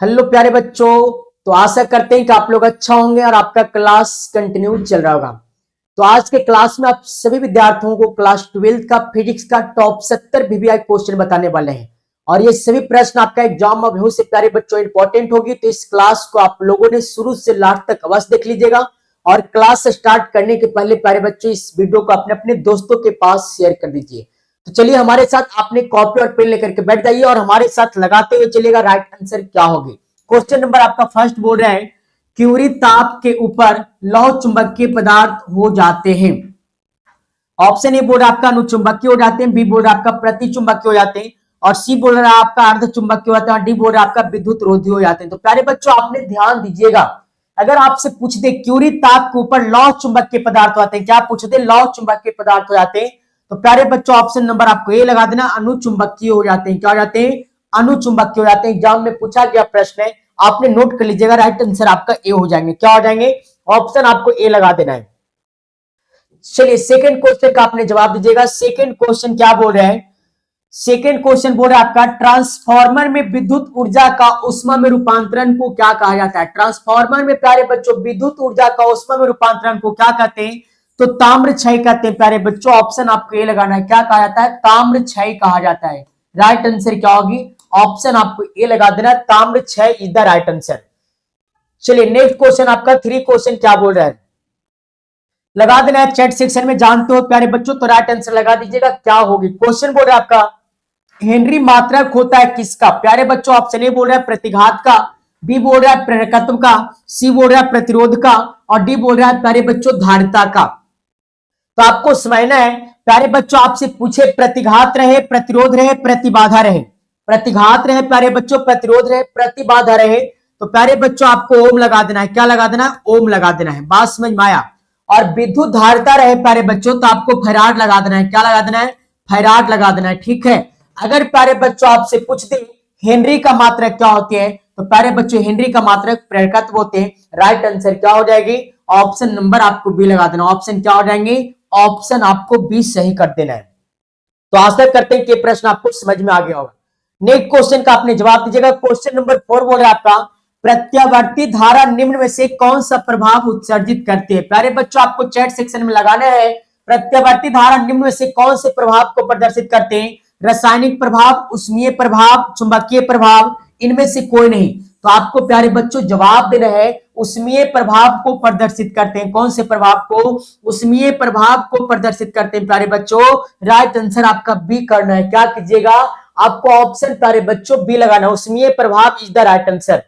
Hello प्यारे बच्चों। तो आशा करते हैं कि आप लोग अच्छा होंगे और आपका क्लास कंटिन्यू चल रहा होगा। तो आज के क्लास में आप सभी विद्यार्थियों को क्लास 12th का फिजिक्स का टॉप 70 वीवीआई क्वेश्चन बताने वाले हैं और ये सभी प्रश्न आपका एग्जाम में बहुत से प्यारे बच्चों इंपॉर्टेंट होगी। तो इस क्लास को आप लोगों ने शुरू से लास्ट तक अवश्य देख लीजिएगा और क्लास स्टार्ट करने के पहले प्यारे बच्चों इस वीडियो को अपने अपने दोस्तों के पास शेयर कर दीजिए। तो चलिए हमारे साथ आपने कॉपी और पेन लेकर के बैठ जाइए और हमारे साथ लगाते हुए चलिएगा राइट आंसर क्या होगी। क्वेश्चन नंबर आपका फर्स्ट बोल रहा है क्यूरी ताप के ऊपर लौह चुंबकीय पदार्थ हो जाते हैं। ऑप्शन ए बोल रहा है आपका अनुचुंबकीय हो जाते हैं, बी बोल रहा है आपका प्रति चुंबकीय हो जाते हैं और सी बोल रहा है आपका अर्ध चुंबकीय हो जाते हैं और डी बोल रहा है आपका विद्युत रोधी हो जाते हैं। तो प्यारे बच्चों आपने ध्यान दीजिएगा, अगर आपसे पूछते क्यूरी ताप के ऊपर लौह चुंबकीय पदार्थ हो जाते हैं, क्या पूछते लौह चुंबकीय पदार्थ हो जाते हैं, तो प्यारे बच्चों ऑप्शन नंबर आपको ए लगा देना, अनुचुंबकीय हो जाते हैं। क्या हो जाते हैं? अनुचुंबकीय हो जाते हैं। एग्जाम में पूछा गया प्रश्न है, आपने नोट कर लीजिएगा, राइट आंसर आपका ए हो जाएंगे। क्या हो जाएंगे? ऑप्शन आपको ए लगा देना है। चलिए सेकंड क्वेश्चन का आपने जवाब दीजिएगा। सेकंड क्वेश्चन क्या बोल रहे हैं? सेकंड क्वेश्चन बोल रहा है आपका ट्रांसफार्मर में विद्युत ऊर्जा का उष्मा में रूपांतरण को क्या कहा जाता है? ट्रांसफार्मर में प्यारे बच्चों विद्युत ऊर्जा का उष्मा में रूपांतरण को क्या कहते हैं? तो ताम्र क्षय कहते हैं। प्यारे बच्चों ऑप्शन आपको ये लगाना है, क्या कहा जाता है? ताम्र क्षय कहा जाता है। राइट आंसर क्या होगी? ऑप्शन आपको ये लगा देना, ताम्र क्षय इज द राइट आंसर। चलिए नेक्स्ट क्वेश्चन आपका थ्री क्वेश्चन क्या बोल रहा है, लगा देना है चैट सेक्शन में। जानते हो प्यारे बच्चों तो राइट आंसर लगा दीजिएगा, क्या होगी। क्वेश्चन बोल रहा है आपका हेनरी मात्रक होता है किसका? प्यारे बच्चों ऑप्शन ए बोल रहा है प्रतिघात का, बी बोल रहा है प्रेरकत्व का, सी बोल रहा है प्रतिरोध का और डी बोल रहा है प्यारे बच्चों धारिता का। तो आपको समझना है प्यारे बच्चों, आपसे पूछे प्रतिघात रहे, प्रतिरोध रहे, प्रतिबाधा रहे, प्रतिघात रहे प्यारे बच्चों, प्रतिरोध रहे, प्रतिबाधा रहे, तो प्यारे बच्चों आपको ओम लगा देना है। क्या लगा देना है? ओम लगा देना है। बात समझ में आया? और विद्युत धारिता रहे प्यारे बच्चों तो आपको फैराड लगा देना है। क्या लगा देना है? फैराड लगा देना है। ठीक है। अगर प्यारे बच्चों आपसे पूछ दे हेनरी का मात्रक क्या होती है, तो प्यारे बच्चों हेनरी का मात्रक प्रेरकत्व होते हैं। राइट आंसर क्या हो जाएगी? ऑप्शन नंबर आपको बी लगा देना। ऑप्शन क्या हो जाएंगे? ऑप्शन आपको बी सही कर देना है। तो आशा करते हैं कि प्रश्न आपको समझ में आ गया होगा। नेक्स्ट क्वेश्चन का आपने जवाब दीजिएगा। क्वेश्चन नंबर 4 बोल रहा है आपका प्रत्यावर्ती धारा निम्न में से कौन सा प्रभाव उत्सर्जित करती है? प्यारे बच्चों आपको चैट सेक्शन में लगाना है, प्रत्यावर्ती धारा निम्न में से कौन से प्रभाव को प्रदर्शित करते हैं? रासायनिक प्रभाव, उष्मीय प्रभाव, चुंबकीय प्रभाव, इनमें से कोई नहीं। तो आपको प्यारे बच्चों जवाब देना है उष्मीय प्रभाव को प्रदर्शित करते हैं। कौन से प्रभाव को? उष्मीय प्रभाव को प्रदर्शित करते हैं प्यारे बच्चों। राइट आंसर आपका बी करना है। क्या कीजिएगा? आपको ऑप्शन प्यारे बच्चों बी लगाना, उष्मीय प्रभाव इज द राइट आंसर।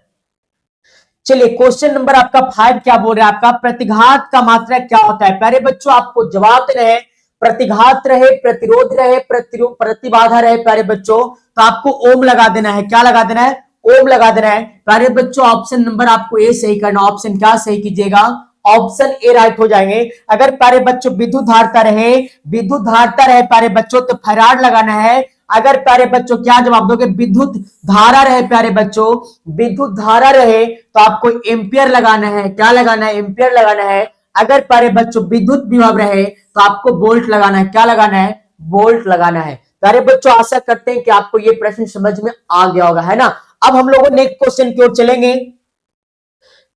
चलिए क्वेश्चन नंबर आपका 5 क्या बोल रहा है आपका प्रतिघात का मात्रक क्या होता है? प्यारे बच्चों आपको जवाब देना है प्रतिघात रहे, प्रतिरोध रहे, प्रतिबाधा रहे प्यारे बच्चों, तो आपको ओम लगा देना है। क्या लगा देना है? ओम लगा देना है। प्यारे बच्चों ऑप्शन नंबर आपको ए सही करना। ऑप्शन क्या सही कीजिएगा? ऑप्शन ए राइट हो जाएंगे। अगर प्यारे बच्चों विद्युत धारिता रहे, विद्युत धारिता रहे प्यारे बच्चों तो फैराड लगाना है। अगर प्यारे बच्चों क्या जवाब दोगे? विद्युत धारा रहे प्यारे बच्चों, विद्युत धारा रहे तो आपको एम्पियर लगाना है। क्या लगाना है? एम्पियर लगाना है। अगर प्यारे बच्चों विद्युत विभव रहे तो आपको वोल्ट लगाना है। क्या लगाना है? वोल्ट लगाना है। प्यारे बच्चों आशा करते हैं कि आपको ये प्रश्न समझ में आ गया होगा, है ना। अब हम लोग नेक्स्ट क्वेश्चन की ओर चलेंगे।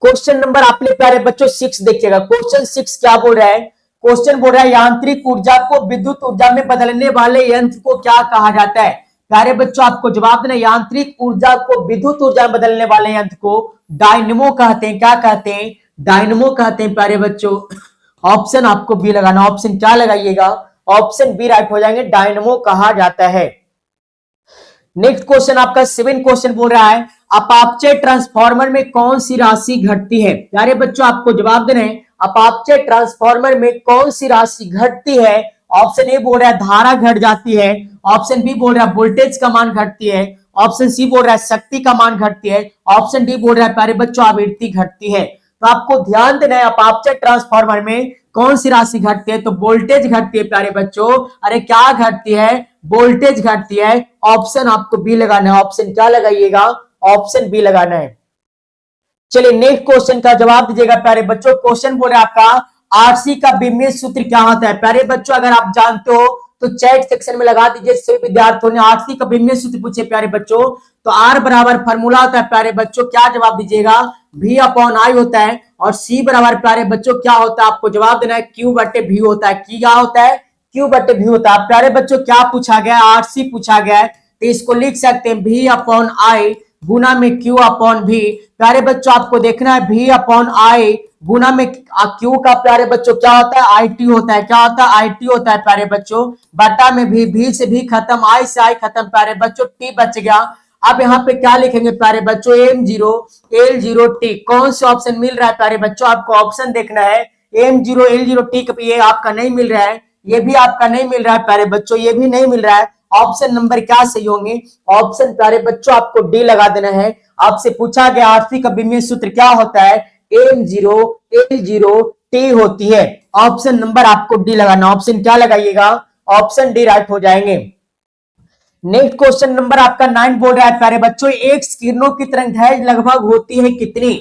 क्वेश्चन नंबर आपने प्यारे बच्चों 6 देखिएगा। क्वेश्चन 6 क्या बोल रहा है? क्वेश्चन बोल रहा है यांत्रिक ऊर्जा को विद्युत ऊर्जा में बदलने वाले यंत्र को क्या कहा जाता है? प्यारे बच्चों आपको जवाब देना, यांत्रिक ऊर्जा को विद्युत ऊर्जा में बदलने वाले यंत्र को डायनमो कहते हैं। क्या कहते हैं? डायनमो कहते हैं प्यारे बच्चों। ऑप्शन आपको बी लगाना। ऑप्शन क्या लगाइएगा? ऑप्शन बी राइट हो जाएंगे, डायनमो कहा जाता है। नेक्स्ट क्वेश्चन आपका 7 क्वेश्चन बोल रहा है अपापचय ट्रांसफार्मर में कौन सी राशि घटती है? प्यारे बच्चों आपको जवाब देना है अपापचय ट्रांसफार्मर में कौन सी राशि घटती है। ऑप्शन ए बोल रहा है धारा घट जाती है, ऑप्शन बी बोल रहा है वोल्टेज का मान घटती है, ऑप्शन सी बोल रहा है शक्ति का मान घटती है, ऑप्शन डी बोल रहा है प्यारे बच्चों आवृत्ति घटती है। तो आपको ध्यान देना है अपापचय ट्रांसफार्मर में कौन सी राशि घटती है, तो वोल्टेज घटती है प्यारे बच्चों। अरे क्या घटती है? वोल्टेज घटती है। ऑप्शन आपको बी लगाना है। ऑप्शन क्या लगाइएगा? ऑप्शन बी लगाना है। चलिए नेक्स्ट क्वेश्चन का जवाब दीजिएगा प्यारे बच्चों। क्वेश्चन बोल रहा है आपका आरसी का विमीय सूत्र क्या होता है? प्यारे बच्चों अगर आप जानते हो तो चैट सेक्शन में लगा दीजिए। सभी विद्यार्थियों ने आरसी का विमेय सूत्र पूछे प्यारे बच्चों, तो आर बराबर फॉर्मूला होता है प्यारे बच्चों, क्या जवाब दीजिएगा, V अपॉन आई होता है। और सी बराबर प्यारे बच्चों क्या होता है, आपको जवाब देना है क्यू बटे भी होता है। क्या होता है, क्यू बटे भी होता है। प्यारे बच्चों क्या पूछा गया, आरसी पूछा गया है, तो इसको लिख सकते हैं V अपॉन आई गुना में क्यू अपॉन भी। प्यारे बच्चों आपको देखना है V अपॉन आई गुना में क्यू का प्यारे बच्चों क्या होता है, आई टी होता है। क्या होता है, आई टी होता है प्यारे बच्चों, बटा में भी से भी खत्म, आई से आई खत्म प्यारे बच्चों, टी बच गया। अब यहाँ पे क्या लिखेंगे प्यारे बच्चों, M0 L0 T। कौन सा ऑप्शन मिल रहा है प्यारे बच्चों, आपको ऑप्शन देखना है। M0 L0 T ये आपका नहीं मिल रहा है, ये भी आपका नहीं मिल रहा है प्यारे बच्चों, ये भी नहीं मिल रहा है। ऑप्शन नंबर क्या सही होंगे, ऑप्शन प्यारे बच्चों आपको डी लगा देना है। आपसे पूछा गया आरसी का विमेय सूत्र क्या होता है, M0 L0 T होती है। ऑप्शन नंबर आपको डी लगाना, ऑप्शन क्या लगाइएगा, ऑप्शन डी राइट हो जाएंगे। नेक्स्ट क्वेश्चन नंबर आपका 9 बोल रहा है प्यारे बच्चों, एक किरणों की तरंगदैर्घ्य लगभग होती है कितनी।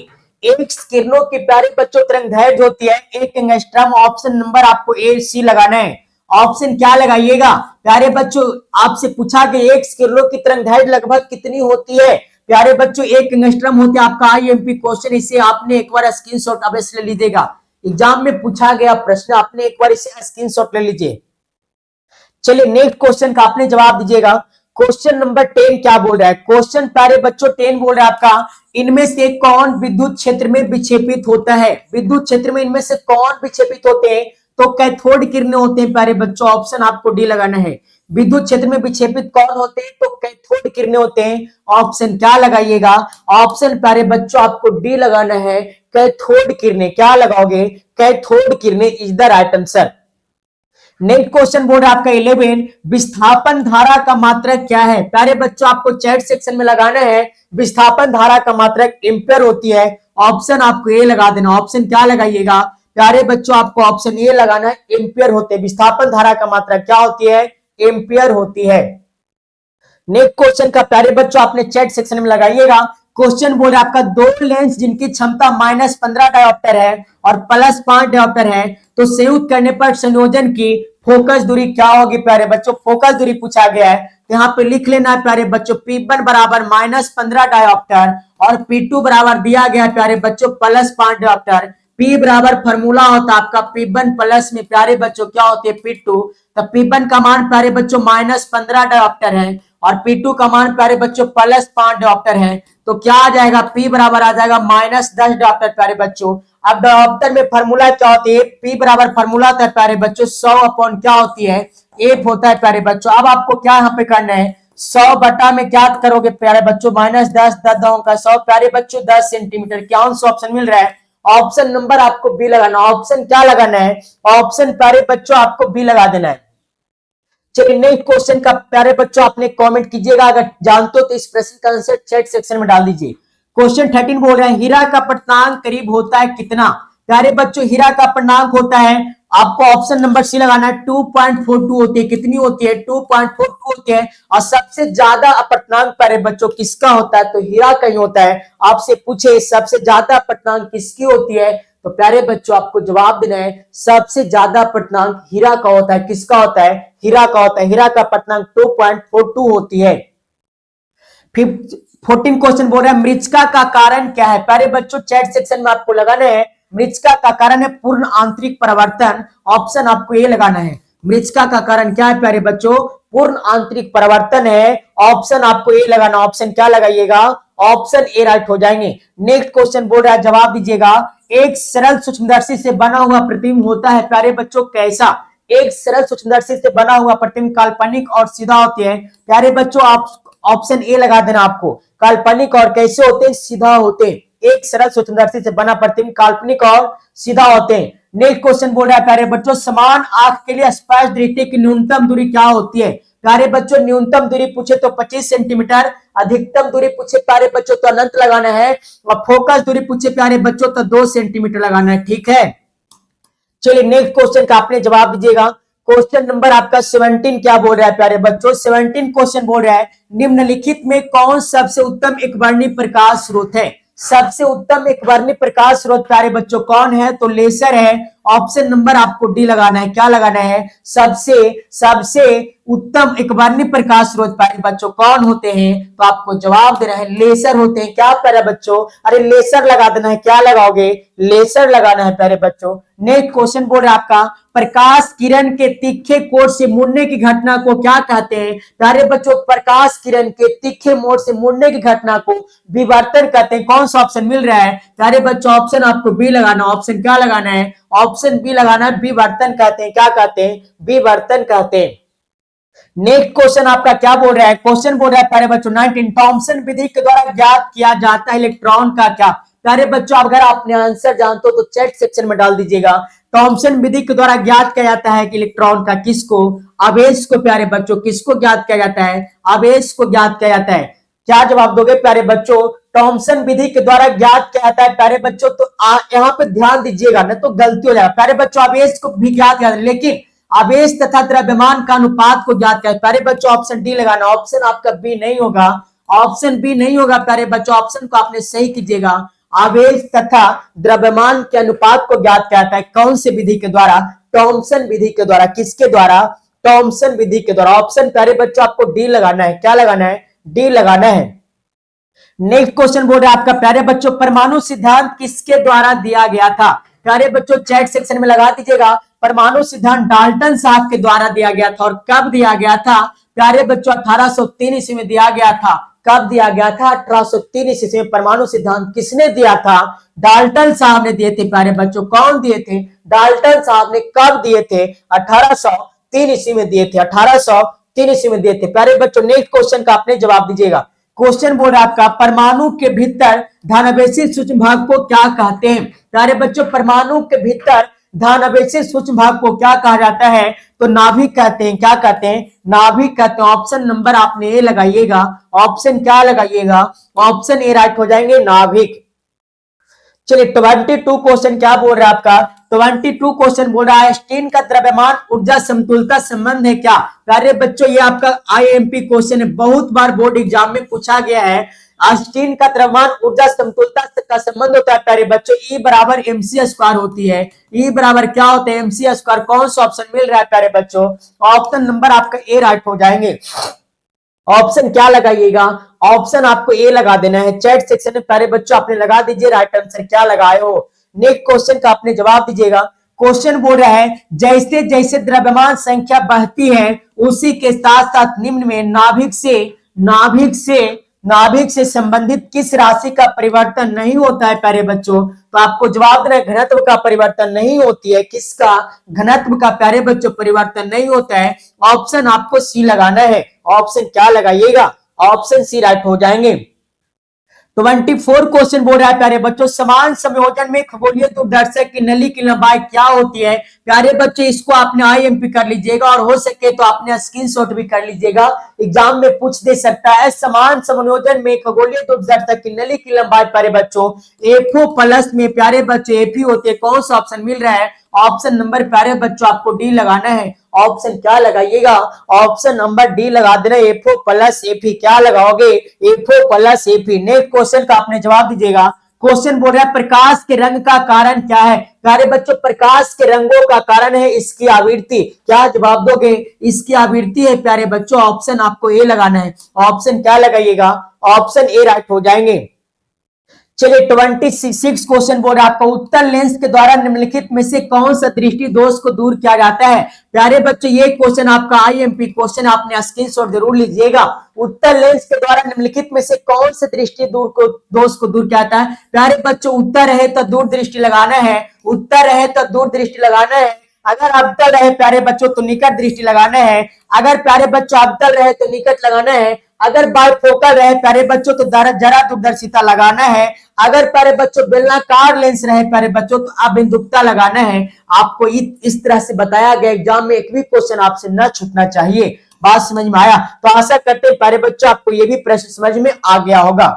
एक किरणों की प्यारे बच्चों तरंगदैर्घ्य होती है 1 एंगस्ट्रॉम। ऑप्शन नंबर आपको ए सी लगाना है। ऑप्शन क्या लगाइएगा प्यारे बच्चों, आपसे पूछा कि एक किरणों की तरंगदैर्घ्य लगभग कितनी होती है। प्यारे बच्चों 1 एंगस्ट्रॉम होती है, आपका आईएमपी क्वेश्चन, इसे आपने एक बार स्क्रीनशॉट अवश्य ले लीजिएगा। एग्जाम में पूछा गया प्रश्न, आपने एक बार इसे स्क्रीनशॉट ले लीजिए। चलिए नेक्स्ट क्वेश्चन का आपने जवाब दीजिएगा। क्वेश्चन नंबर 10 क्या बोल रहा है, क्वेश्चन प्यारे बच्चों 10 बोल रहा है आपका, इनमें से कौन विद्युत क्षेत्र में विक्षेपित होता है। विद्युत क्षेत्र में इनमें से कौन विक्षेपित होते हैं, तो कैथोड किरणें होते हैं प्यारे बच्चों। ऑप्शन आपको डी लगाना है। विद्युत क्षेत्र में विक्षेपित कौन होते हैं, तो कैथोड किरणें होते हैं। ऑप्शन क्या लगाइएगा, ऑप्शन प्यारे बच्चों आपको डी लगाना है, कैथोड किरणें। क्या लगाओगे, कैथोड किरणें is the right answer. Next question board आपका 11, विस्थापन धारा का मात्रक क्या है। प्यारे बच्चों आपको चैट सेक्शन में लगाना है, विस्थापन धारा का मात्रक एम्पियर होती है। ऑप्शन आपको ए लगा देना, ऑप्शन क्या लगाइएगा प्यारे बच्चों, आपको ऑप्शन ए लगाना है, एम्पियर होते हैं। विस्थापन धारा का मात्रक क्या होती है, एम्पियर होती है। नेक्स्ट क्वेश्चन का प्यारे बच्चों आपने चैट सेक्शन में लगाइएगा। क्वेश्चन बोल रहा है आपका, दो लेंस जिनकी क्षमता -15 डायोप्टर है और +5 डायोप्टर है, तो संयुक्त करने पर संयोजन की फोकस दूरी क्या होगी प्यारे बच्चों। फोकस दूरी पूछा गया है, तो यहाँ पे लिख लेना है प्यारे बच्चों, P1 बराबर -15 डायोप्टर और P2 बराबर दिया गया है प्यारे बच्चों +5 डायोप्टर। P बराबर फॉर्मूला होता है आपका P1 प्लस में प्यारे बच्चों क्या होती है P2। तो P1 का मान प्यारे बच्चों -15 डायोप्टर है और P2 का मान प्यारे बच्चों +5 डायोप्टर है। तो क्या आ जाएगा, P बराबर आ जाएगा -10 डायोप्टर प्यारे बच्चों। अब डायोप्टर में फॉर्मूला क्या होती है, P बराबर फॉर्मूला होता है प्यारे बच्चों 100 अपॉन क्या होती है, 1 होता है प्यारे बच्चों। अब आपको क्या यहाँ पे करना है, 100 बटा में क्या करोगे प्यारे बच्चों, -10 10 का 100 प्यारे बच्चों 10 सेंटीमीटर। क्या उनसे ऑप्शन मिल रहा है, ऑप्शन नंबर आपको बी लगाना। ऑप्शन क्या लगाना है, ऑप्शन प्यारे बच्चों आपको बी लगा देना है। चलिए नेक्स्ट क्वेश्चन का प्यारे बच्चों आपने कमेंट कीजिएगा, अगर जानते हो तो इस प्रश्न का आंसर चैट सेक्शन में डाल दीजिए। क्वेश्चन 13 बोल रहे हैं, हीरा का पटनांक करीब होता है कितना। प्यारे बच्चों हीरा का पटनांक होता है, आपको ऑप्शन नंबर सी लगाना है, 2.42 होती है। कितनी होती है, 2.42 होती है। और सबसे ज्यादा अपवर्तनांक प्यारे बच्चों किसका होता है, तो हीरा का ही होता है। आपसे पूछे सबसे ज्यादा अपवर्तनांक किसकी होती है, तो प्यारे बच्चों आपको जवाब देना है, सबसे ज्यादा अपवर्तनांक हीरा का होता है। किसका होता है, हीरा का होता है। हीरा का अपवर्तनांक 2.42 होती है। 14 क्वेश्चन बोल रहा है, मृच्छका का कारण क्या है। प्यारे बच्चों चैट सेक्शन में आपको लगाना है, मृच्छका का कारण है पूर्ण आंतरिक परिवर्तन। ऑप्शन आपको ये लगाना है, मृच्छका का कारण क्या है प्यारे बच्चों, पूर्ण आंतरिक परिवर्तन है। ऑप्शन आपको ये लगाना, ऑप्शन क्या लगाइएगा, ऑप्शन ए राइट हो जाएंगे। नेक्स्ट क्वेश्चन बोल रहा है, जवाब दीजिएगा, एक सरल सूक्ष्मदर्शी से बना हुआ प्रतिबिंब होता है प्यारे बच्चों कैसा। एक सरल सूक्ष्मदर्शी से बना हुआ प्रतिबिंब काल्पनिक और सीधा होते हैं। प्यारे बच्चों आप ऑप्शन ए लगा देना, आपको काल्पनिक और कैसे होते हैं, सीधा होते हैं। एक सरल सूक्ष्मदर्शी से बना प्रतिबिंब काल्पनिक और सीधा होते हैं। नेक्स्ट क्वेश्चन बोल रहा है प्यारे बच्चों, समान आंख के लिए स्पर्श दृष्टि की न्यूनतम दूरी क्या होती है। प्यारे बच्चों न्यूनतम दूरी पूछे तो 25 सेंटीमीटर, अधिकतम दूरी पूछे प्यारे बच्चों तो अनंत लगाना है, और फोकस दूरी पूछे प्यारे बच्चों तो 2 सेंटीमीटर लगाना है। ठीक है, चलिए नेक्स्ट क्वेश्चन का आपने जवाब दीजिएगा। क्वेश्चन नंबर आपका 17 क्या बोल रहा है प्यारे बच्चों, 17 क्वेश्चन बोल रहा है, निम्नलिखित में कौन सबसे उत्तम एक वर्णीय प्रकाश स्रोत है। सबसे उत्तम एक वर्णीय प्रकाश स्रोत प्यारे बच्चों कौन है, तो लेजर है। ऑप्शन नंबर आपको डी लगाना है। क्या लगाना है? सबसे सबसे उत्तम एक वर्णीय प्रकाश स्रोत प्यारे बच्चों कौन होते हैं? तो आपको जवाब देना है लेजर होते हैं। क्या प्यारे बच्चों? अरे लेजर लगा देना है। क्या लगाओगे? लेजर लगाना है प्यारे बच्चों। नेक्स्ट क्वेश्चन बोल रहा है आपका, प्रकाश किरण के तीखे कोण से मुड़ने की घटना को क्या कहते हैं? प्यारे बच्चों प्रकाश किरण के तीखे मोड़ से मुड़ने की घटना को विवर्तन कहते हैं। कौन सा ऑप्शन मिल रहा है? प्यारे बच्चों ऑप्शन आपको बी लगाना। ऑप्शन क्या लगाना है? ऑप्शन बी लगाना है। विवर्तन कहते हैं। क्या कहते हैं? विवर्तन कहते हैं। नेक्स्ट क्वेश्चन आपका क्या बोल रहा है? क्वेश्चन बोल रहा है प्यारे बच्चों 19 थॉमसन विधि के द्वारा ज्ञात किया जाता है इलेक्ट्रॉन का क्या? प्यारे बच्चों अगर आपने आंसर जानते हो तो चैट सेक्शन में डाल दीजिएगा। थॉमसन विधि के द्वारा ज्ञात किया जाता है कि इलेक्ट्रॉन का किसको? आवेश को। प्यारे बच्चों किसको ज्ञात किया जाता है? आवेश को ज्ञात किया जाता है। क्या जवाब दोगे प्यारे बच्चों? थॉमसन विधि के द्वारा ज्ञात किया जाता है प्यारे बच्चों। तो यहाँ पे ध्यान दीजिएगा ना तो गलती हो जाएगा। प्यारे बच्चों आवेश को भी ज्ञात किया, लेकिन आवेश तथा द्रव्यमान का अनुपात को ज्ञात किया। प्यारे बच्चों ऑप्शन डी लगाना। ऑप्शन आपका बी नहीं होगा। ऑप्शन बी नहीं होगा प्यारे बच्चों। ऑप्शन को आपने सही कीजिएगा। आवेश तथा द्रव्यमान के अनुपात को ज्ञात किया जाता है कौन से विधि के द्वारा? थॉमसन विधि के द्वारा। किसके द्वारा? थॉमसन विधि के द्वारा। ऑप्शन प्यारे बच्चों आपको डी लगाना है। क्या लगाना है? डी लगाना है। नेक्स्ट क्वेश्चन बोल रहा है आपका प्यारे बच्चों परमाणु सिद्धांत किसके द्वारा दिया गया था? प्यारे बच्चों चैट सेक्शन में लगा दीजिएगा। परमाणु सिद्धांत डाल्टन साहब के द्वारा दिया गया था। और कब दिया गया था? प्यारे बच्चों 1803 ईस्वी में दिया गया था। कब दिया गया था? 1803 ईस्वी में। परमाणु सिद्धांत किसने दिया था? डाल्टन साहब ने दिए थे प्यारे बच्चों। कौन दिए थे? डाल्टन साहब ने। कब दिए थे? 1803 ईस्वी में दिए थे। 1803 ईस्वी में दिए थे प्यारे बच्चों। नेक्स्ट क्वेश्चन का आपने जवाब दीजिएगा। क्वेश्चन बोल रहा है आपका परमाणु के भीतर धनावेशी सूक्ष्म भाग को क्या कहते हैं? प्यारे बच्चों परमाणु के भीतर धनावेशी सूक्ष्म भाग को क्या कहा जाता है? तो नाभिक कहते हैं। क्या कहते हैं? नाभिक कहते हैं। ऑप्शन नंबर आपने ए लगाइएगा। ऑप्शन क्या लगाइएगा? ऑप्शन ए राइट हो जाएंगे, नाभिक। चलिए 22 क्वेश्चन क्या बोल रहा है आपका? 22 क्वेश्चन बोल रहा है आइंस्टीन का द्रव्यमान ऊर्जा समतुलता संबंध है क्या? प्यारे बच्चों ये आपका आईएमपी क्वेश्चन है, बहुत बार बोर्ड एग्जाम में पूछा गया है। आइंस्टीन का द्रव्यमान ऊर्जा समतुलता का संबंध होता है प्यारे बच्चों ई बराबर एमसी स्क्वायर होती है। ई बराबर क्या होता है? MC square. कौन सा ऑप्शन मिल रहा है प्यारे बच्चों? ऑप्शन नंबर आपका ए राइट हो जाएंगे। ऑप्शन क्या लगाइएगा? ऑप्शन आपको ए लगा देना है। चैट सेक्शन में प्यारे बच्चों आपने लगा दीजिए राइट आंसर क्या लगाए हो। नेक्स्ट क्वेश्चन का आपने जवाब दीजिएगा। क्वेश्चन बोल रहा है जैसे जैसे द्रव्यमान संख्या बढ़ती है उसी के साथ साथ निम्न में नाभिक से संबंधित किस राशि का परिवर्तन नहीं होता है प्यारे बच्चों? तो आपको जवाब देना है घनत्व का परिवर्तन नहीं होती है। किसका? घनत्व का प्यारे बच्चों परिवर्तन नहीं होता है। ऑप्शन आपको सी लगाना है। ऑप्शन क्या लगाइएगा? ऑप्शन सी राइट हो जाएंगे। 24 क्वेश्चन बोल रहा है प्यारे बच्चों समान संयोजन में खगोलीय दूरदर्शक की नली की लंबाई क्या होती है? प्यारे बच्चों इसको आपने आईएमपी कर लीजिएगा और हो सके तो आपने स्क्रीनशॉट भी कर लीजिएगा, एग्जाम में पूछ दे सकता है। समान संयोजन में खगोलीय दूरदर्शक की नली की लंबाई प्यारे बच्चों एफओ प्लस में प्यारे बच्चों एफी होती है। कौन सा ऑप्शन मिल रहा है? ऑप्शन नंबर प्यारे बच्चों आपको डी लगाना है। ऑप्शन क्या लगाइएगा? ऑप्शन नंबर डी लगा देना एफओ प्लस एफी। क्या लगाओगे? एफओ प्लस एफी। नेक्स्ट क्वेश्चन का आपने जवाब दीजिएगा। क्वेश्चन बोल रहा है प्रकाश के रंग का कारण क्या है? प्यारे बच्चों प्रकाश के रंगों का कारण है इसकी आवृत्ति। क्या जवाब दोगे? इसकी आवृत्ति है प्यारे बच्चों। ऑप्शन आपको ए लगाना है। ऑप्शन क्या लगाइएगा? ऑप्शन ए राइट हो जाएंगे। चलिए 26 क्वेश्चन बोल रहा है आपका उत्तल लेंस के द्वारा निम्नलिखित में से कौन सा दृष्टि दोष को दूर किया जाता है? प्यारे बच्चों ये क्वेश्चन आपका आईएमपी क्वेश्चन, आपने स्क्रीनशॉट जरूर लीजिएगा। उत्तल लेंस के द्वारा निम्नलिखित में से कौन सा दृष्टि दोष को दूर किया जाता है? प्यारे बच्चों उत्तर है तो दूर दृष्टि लगाना है। उत्तर है तो दूर दृष्टि लगाना है। अगर अवतल रहे प्यारे बच्चों तो निकट दृष्टि लगाना है। अगर प्यारे बच्चों अवतल रहे तो निकट लगाना है। अगर बाइफोकल रहे प्यारे बच्चों तो जरा दूरदर्शिता लगाना है। अगर प्यारे बच्चों बेलनाकार लेंस रहे प्यारे बच्चों तो अबिंदुकता लगाना है। आपको इस तरह से बताया गया, एग्जाम में एक भी क्वेश्चन आपसे न छूटना चाहिए। बात समझ में आया? तो आशा करते हैं प्यारे बच्चों आपको ये भी प्रश्न समझ में आ गया होगा।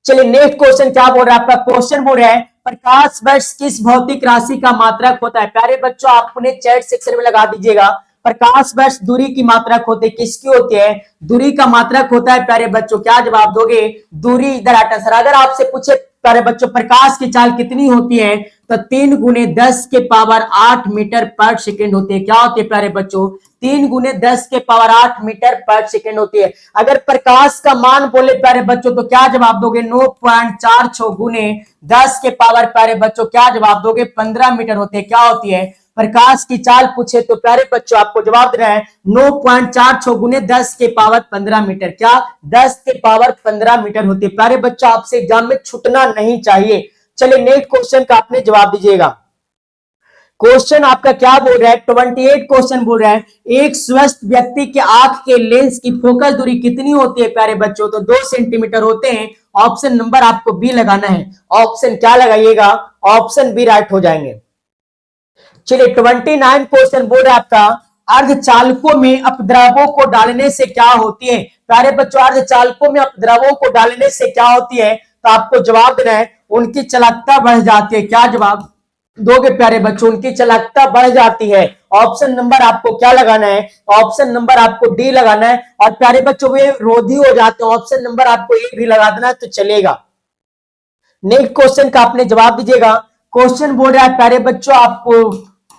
चलिए नेक्स्ट क्वेश्चन क्या बोल रहा है आपका? क्वेश्चन बोल रहा है प्रकाश वर्ष किस भौतिक राशि का मात्रक होता है? प्यारे बच्चों आप अपने चैट सेक्शन में लगा दीजिएगा। प्रकाश वर्ष दूरी की मात्रक होती है। किसकी होती है? दूरी का मात्रक होता है प्यारे बच्चों। क्या जवाब दोगे? दूरी। इधर हटा सर। अगर आपसे पूछे प्यारे बच्चों प्रकाश की चाल कितनी होती है, तो 3 गुने 10 के पावर 8 मीटर पर सेकेंड होती है। क्या होती है प्यारे बच्चों, 3 गुने 10 के पावर 8 मीटर पर सेकेंड होती है। अगर प्रकाश का मान बोले प्यारे बच्चों तो क्या जवाब दोगे, 9.46 गुने 10 के पावर प्यारे बच्चों क्या जवाब दोगे, 15 मीटर होती है। क्या होती है, प्रकाश की चाल पूछे तो प्यारे बच्चों आपको जवाब देना है 9.46 गुने 10 के पावर 15 मीटर। क्या 10 के पावर 15 मीटर होती है। प्यारे बच्चों आपसे एग्जाम में छूटना नहीं चाहिए। चलिए नेक्स्ट क्वेश्चन का आपने जवाब दीजिएगा। क्वेश्चन आपका क्या बोल रहा है, 28 क्वेश्चन बोल रहा है एक स्वस्थ व्यक्ति के आंख के लेंस की फोकल दूरी कितनी होती है प्यारे बच्चों, तो 2 सेंटीमीटर होते हैं। ऑप्शन नंबर आपको बी लगाना है। ऑप्शन क्या लगाइएगा, ऑप्शन बी राइट हो जाएंगे। चलिए 29 क्वेश्चन बोल रहा है आपका अर्धचालकों में अपद्रवों को डालने से क्या होती है। प्यारे बच्चों अर्धचालकों में अपद्रवों को डालने से क्या होती है, तो आपको जवाब देना है उनकी चालकता बढ़ जाती है। क्या जवाब दोगे प्यारे बच्चों, उनकी चालकता बढ़ जाती है। ऑप्शन नंबर आपको क्या लगाना है, ऑप्शन नंबर आपको डी लगाना है। और प्यारे बच्चों वे रोधी हो जाते हैं, ऑप्शन नंबर आपको ए भी लगा देना तो चलेगा। नेक्स्ट क्वेश्चन का आपने जवाब दीजिएगा। क्वेश्चन बोल रहा है प्यारे बच्चों आपको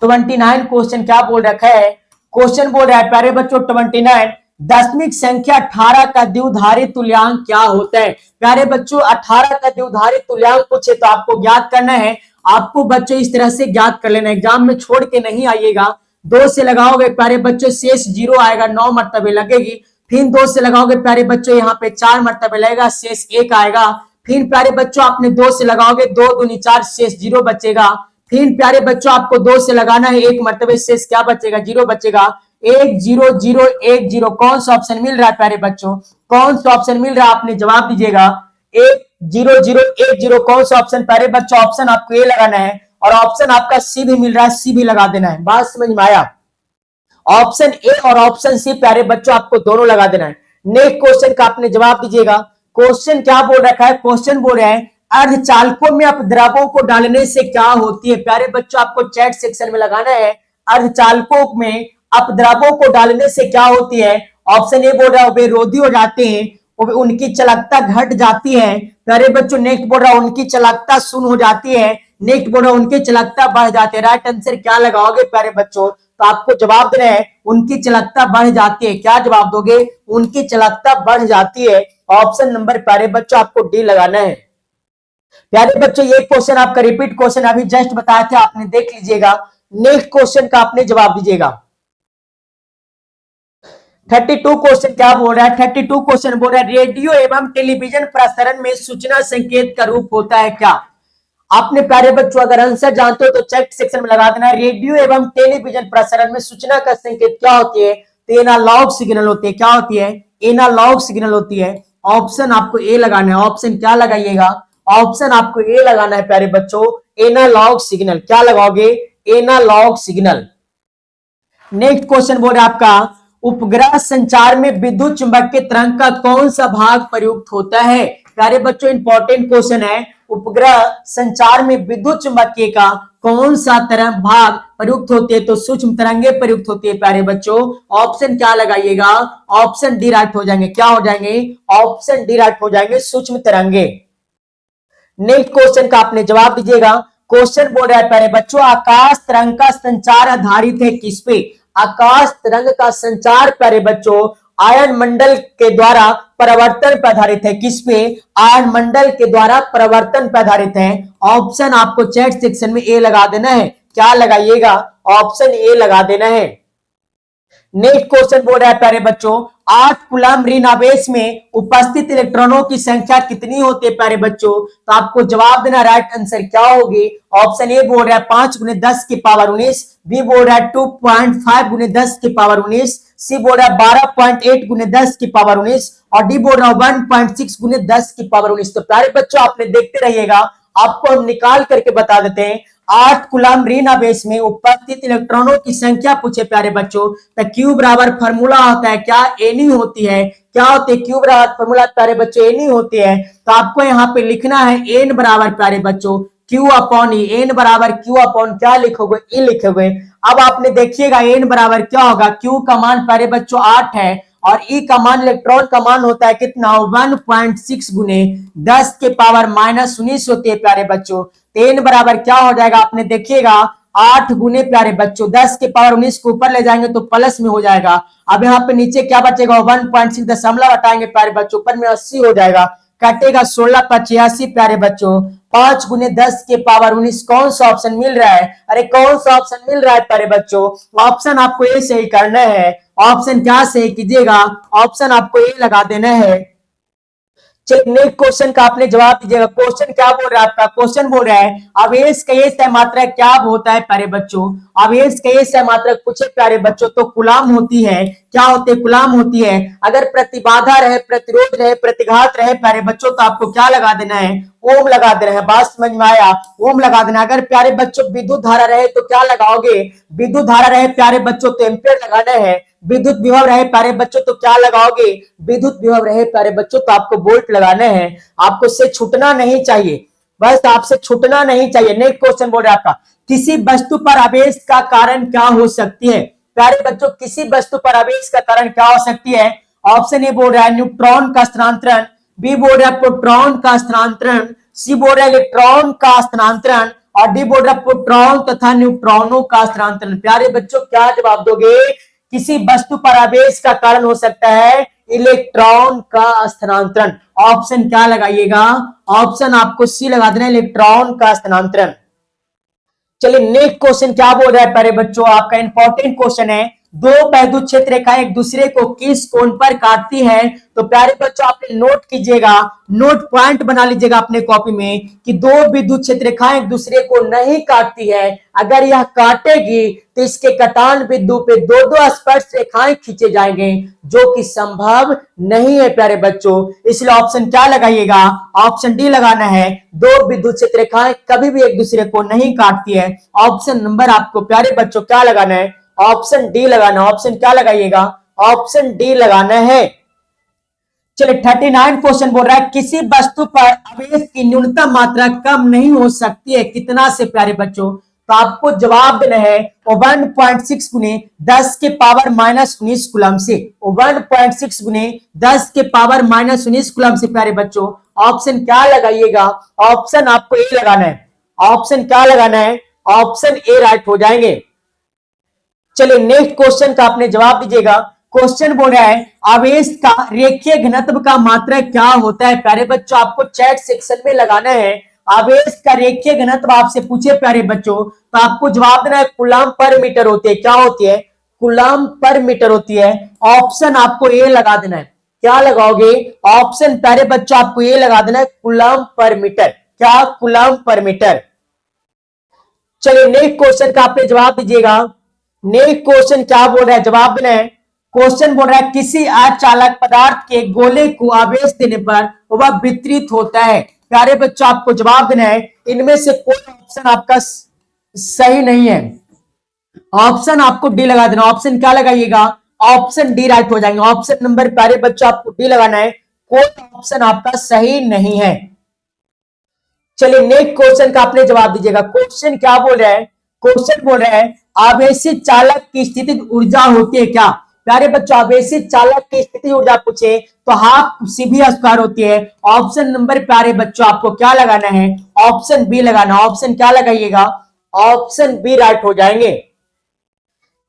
29 क्वेश्चन क्या बोल रखा है, क्वेश्चन बोल रहा है प्यारे बच्चों 29 दशमिक संख्या 18 का द्विधारी तुल्यांक क्या होता है। प्यारे बच्चों 18 का द्विधारी तुल्यांक पूछे तो आपको ज्ञात करना है। आपको बच्चों इस तरह से ज्ञात कर लेना, एग्जाम में छोड़ के नहीं आइएगा। 2 से लगाओगे प्यारे बच्चों शेष 0 आएगा, 9 मरतबे लगेगी। फिर 2 से लगाओगे प्यारे बच्चों यहाँ पे 4 मरतबे लगेगा, शेष 1 आएगा। फिर प्यारे बच्चों आपने 2 से लगाओगे 2 दूनी 4 शेष 0 बचेगा। फिर प्यारे बच्चों आपको 2 से लगाना है 1 मरतबे, शेष क्या बचेगा, 0 बचेगा। 1 0 0 1 0 कौन सा ऑप्शन मिल रहा है प्यारे बच्चों, कौन सा ऑप्शन मिल रहा है, आपने जवाब दीजिएगा। 1 0 0 1 0 कौन सा ऑप्शन प्यारे बच्चों, ऑप्शन आपको ए लगाना है। और ऑप्शन आपका सी भी मिल रहा है, सी भी लगा देना है। बात समझ में आया, ऑप्शन ए और ऑप्शन सी प्यारे बच्चों आपको दोनों लगा देना है। नेक्स्ट क्वेश्चन का आपने जवाब दीजिएगा। क्वेश्चन क्या बोल रखा है, क्वेश्चन बोल रहे हैं अर्धचालकों में अपद्रवों को डालने से क्या होती है। प्यारे बच्चों आपको चैट सेक्शन में लगाना है अर्धचालकों में अपद्रवों को डालने से क्या होती है। ऑप्शन ए बोल रहा है वे रोधी हो जाते हैं, उनकी चालकता घट जाती है। प्यारे बच्चों नेक्स्ट बोल रहा है उनकी चालकता शून्य हो जाती है। नेक्स्ट बोल रहा है उनकी चालकता बढ़ जाती है। राइट आंसर क्या लगाओगे प्यारे बच्चों, तो आपको जवाब देना है उनकी चालकता बढ़ जाती है। क्या जवाब दोगे, उनकी चालकता बढ़ जाती है। ऑप्शन नंबर प्यारे बच्चों आपको डी लगाना है। प्यारे बच्चों ये क्वेश्चन आपका रिपीट क्वेश्चन अभी जस्ट बताया था, आपने देख लीजिएगा। नेक्स्ट क्वेश्चन का आपने जवाब दीजिएगा। 32 क्वेश्चन क्या बोल रहा है, 32 क्वेश्चन बोल रहा है रेडियो एवं टेलीविजन प्रसारण में सूचना संकेत का रूप होता है क्या। आपने प्यारे बच्चों अगर आंसर जानते हो तो चैट सेक्शन में लगा देना। रेडियो एवं टेलीविजन प्रसारण में सूचना का संकेत क्या होती है, तो एनालॉग सिग्नल होती है। क्या होती है, एनालॉग सिग्नल होती है। ऑप्शन आपको ए लगाना है। ऑप्शन क्या लगाइएगा, ऑप्शन आपको ए लगाना है प्यारे बच्चों, एनालॉग सिग्नल। क्या लगाओगे, एनालॉग सिग्नल। नेक्स्ट क्वेश्चन बोल रहा है आपका उपग्रह संचार में विद्युत चुंबकीय तरंग का कौन सा भाग प्रयुक्त होता है। प्यारे बच्चों इंपॉर्टेंट क्वेश्चन है, उपग्रह संचार में विद्युत चुंबकीय का कौन सा तरंग भाग प्रयुक्त होती है, तो सूक्ष्म तरंगे प्रयुक्त होती है प्यारे बच्चों। ऑप्शन क्या लगाइएगा, ऑप्शन डी राइट हो जाएंगे। क्या हो जाएंगे, ऑप्शन डी राइट हो जाएंगे, सूक्ष्म तरंगे। नेक्स्ट क्वेश्चन का आपने जवाब दीजिएगा। क्वेश्चन बोल रहा है प्यारे बच्चों आकाश तरंग का संचार आधारित है किस पे। आकाश तरंग का संचार प्यारे बच्चों आयन मंडल के द्वारा परिवर्तन पर आधारित है। किस पे, आयन मंडल के द्वारा परिवर्तन पर आधारित है। ऑप्शन आपको चैट सेक्शन में ए लगा देना है। क्या लगाइएगा, ऑप्शन ए लगा देना है। नेक्स्ट क्वेश्चन बोल रहा है प्यारे बच्चों 8 कूलम ऋण आवेश में उपस्थित इलेक्ट्रॉनों की संख्या कितनी होती है प्यारे बच्चों, तो आपको जवाब देना। राइट आंसर क्या होगी, ऑप्शन ए बोल रहा है 5 गुने 10 की पावर 19, बी बोल रहा है 2.5 गुने 10 की पावर 19, सी बोल रहा है 12.8 गुने 10 की पावर 19 और डी बोल रहा है 1.6 गुने 10 की पावर 19। तो प्यारे बच्चों आपने देखते रहिएगा, आपको हम निकाल करके बता देते हैं। 8 कूलम ऋण आवेश में उपस्थित इलेक्ट्रॉनों की संख्या पूछे प्यारे बच्चों, तो क्यू बराबर फॉर्मूला होता है क्या, एनी होती है। क्या होती है, क्यू बराबर फॉर्मूला प्यारे बच्चों एनी होती है। तो आपको यहाँ पे लिखना है एन बराबर प्यारे बच्चों क्यू अपॉन ई, एन बराबर क्यू अपॉन क्या लिखोगे, ई लिखोगे। अब आपने देखिएगा एन बराबर क्या होगा, क्यू का मान प्यारे बच्चों 8 है और ई का मान, इलेक्ट्रॉन का मान होता है कितना, 1.6 गुने 10 के पावर -19 होती है प्यारे बच्चों। तो n बराबर क्या हो जाएगा, आपने देखिएगा 8 गुने प्यारे बच्चों 10 के पावर 19 को ऊपर ले जाएंगे तो प्लस में हो जाएगा। अब यहाँ पे नीचे क्या बचेगा, 1.6 दशमलव हटाएंगे प्यारे बच्चों, ऊपर में 80 हो जाएगा, कटेगा 16 प्यारे बच्चों। 5 गुने 10 के पावर 19, कौन सा ऑप्शन मिल रहा है, अरे कौन सा ऑप्शन मिल रहा है प्यारे बच्चों, ऑप्शन आपको ये सही करना है। ऑप्शन क्या सही कीजिएगा, ऑप्शन आपको ये लगा देना है। चलिए नेक्स्ट क्वेश्चन का आपने जवाब दीजिएगा। क्वेश्चन क्या बोल रहा है आपका, क्वेश्चन बोल रहा है आवेश का ये सह मात्रक क्या होता है प्यारे बच्चों, आवेश का ये सह मात्रक पूछे प्यारे बच्चों तो कुलाम होती है। क्या होती है, कुलाम होती है। अगर प्रतिबाधा रहे, प्रतिरोध रहे, प्रतिघात रहे प्यारे बच्चों तो आपको क्या लगा देना है, ओम लगा देना है। बात समझ में आया, ओम लगा देना। अगर प्यारे बच्चों विद्युत धारा रहे तो क्या लगाओगे, विद्युत धारा रहे प्यारे बच्चों तो एम्पियर लगाना है। विद्युत विभव रहे प्यारे बच्चों तो क्या लगाओगे, विद्युत विभव रहे प्यारे बच्चों तो आपको वोल्ट लगाना है। आपको से छूटना नहीं चाहिए, बस आपसे छूटना नहीं चाहिए। नेक्स्ट क्वेश्चन बोल रहा है आपका, किसी वस्तु पर आवेश का कारण क्या हो सकती है प्यारे बच्चों, किसी वस्तु पर आवेश का कारण क्या हो सकती है। ऑप्शन ए बोल रहा है न्यूट्रॉन का स्थानांतरण, बी बोल रहा है प्रोटॉन का स्थानांतरण, सी बोल रहा है इलेक्ट्रॉन का स्थानांतरण और डी बोल रहा है प्रोटॉन तथा न्यूट्रॉनों का स्थानांतरण। प्यारे बच्चों क्या जवाब दोगे, किसी वस्तु पर आवेश का कारण हो सकता है इलेक्ट्रॉन का स्थानांतरण। ऑप्शन क्या लगाइएगा, ऑप्शन आपको सी लगा देना, इलेक्ट्रॉन का स्थानांतरण। चलिए नेक्स्ट क्वेश्चन क्या बोल रहा है प्यारे बच्चों, आपका इंपॉर्टेंट क्वेश्चन है, दो वैद्युत क्षेत्र रेखाएं एक दूसरे को किस कोण पर काटती है। तो प्यारे बच्चों आपने नोट कीजिएगा, नोट पॉइंट बना लीजिएगा अपने कॉपी में कि दो विद्युत क्षेत्र रेखाएं एक दूसरे को नहीं काटती है। अगर यह काटेगी तो इसके कटान बिंदु पे दो दो स्पर्श रेखाएं खींचे जाएंगे जो कि संभव नहीं है प्यारे बच्चों। इसलिए ऑप्शन क्या लगाइएगा, ऑप्शन डी लगाना है। दो विद्युत क्षेत्र रेखाएं कभी भी एक दूसरे को नहीं काटती है। ऑप्शन नंबर आपको प्यारे बच्चों क्या लगाना है, ऑप्शन डी लगाना। ऑप्शन क्या लगाइएगा, ऑप्शन डी लगाना है। चलिए 39 क्वेश्चन बोल रहा है किसी वस्तु पर आवेश की न्यूनतम मात्रा कम नहीं हो सकती है, कितना से प्यारे बच्चों। तो आपको जवाब देना है 1.6 गुने 10 के पावर -19 कूलम से, 1.6 गुने 10 के पावर -19 कूलम से प्यारे बच्चों। ऑप्शन क्या लगाइएगा, ऑप्शन आपको ए लगाना है। ऑप्शन क्या लगाना है, ऑप्शन ए राइट हो जाएंगे। चलिए नेक्स्ट क्वेश्चन का आपने जवाब दीजिएगा। क्वेश्चन बोल रहा है आवेश का रेखीय घनत्व का मात्रक क्या होता है प्यारे बच्चों। आपको चैट सेक्शन में लगाना है, आवेश का रेखीय घनत्व आपसे पूछे प्यारे बच्चों तो आपको जवाब देना है कूलम पर मीटर होती है। क्या होती है, कूलम पर मीटर होती है। ऑप्शन आपको ए लगा देना है। क्या लगाओगे, ऑप्शन प्यारे बच्चों आपको ए लगा देना है, कूलम पर मीटर। क्या, कूलम पर मीटर। चलिए नेक्स्ट क्वेश्चन का आपने जवाब दीजिएगा। नेक्स्ट क्वेश्चन क्या बोल रहा है, जवाब देना है। क्वेश्चन बोल रहा है किसी अचालक पदार्थ के गोले को आवेश देने पर वह वितरित होता है। प्यारे बच्चों आपको जवाब देना है, इनमें से कोई ऑप्शन आपका सही नहीं है। ऑप्शन आपको डी लगा देना। ऑप्शन क्या लगाइएगा, ऑप्शन डी राइट हो जाएंगे। ऑप्शन नंबर प्यारे बच्चों आपको डी लगाना है, कोई ऑप्शन आपका सही नहीं है। चलिए नेक्स्ट क्वेश्चन का आपने जवाब दीजिएगा। क्वेश्चन क्या बोल रहा है, क्वेश्चन बोल रहा है आवेशित चालक की स्थिति ऊर्जा होती है क्या। प्यारे बच्चों आवेशित चालक की स्थिति ऊर्जा पूछे तो हाफ सीवी स्क्वायर होती है। ऑप्शन नंबर प्यारे बच्चों आपको क्या लगाना है, ऑप्शन बी लगाना। ऑप्शन क्या लगाइएगा, ऑप्शन बी राइट हो जाएंगे।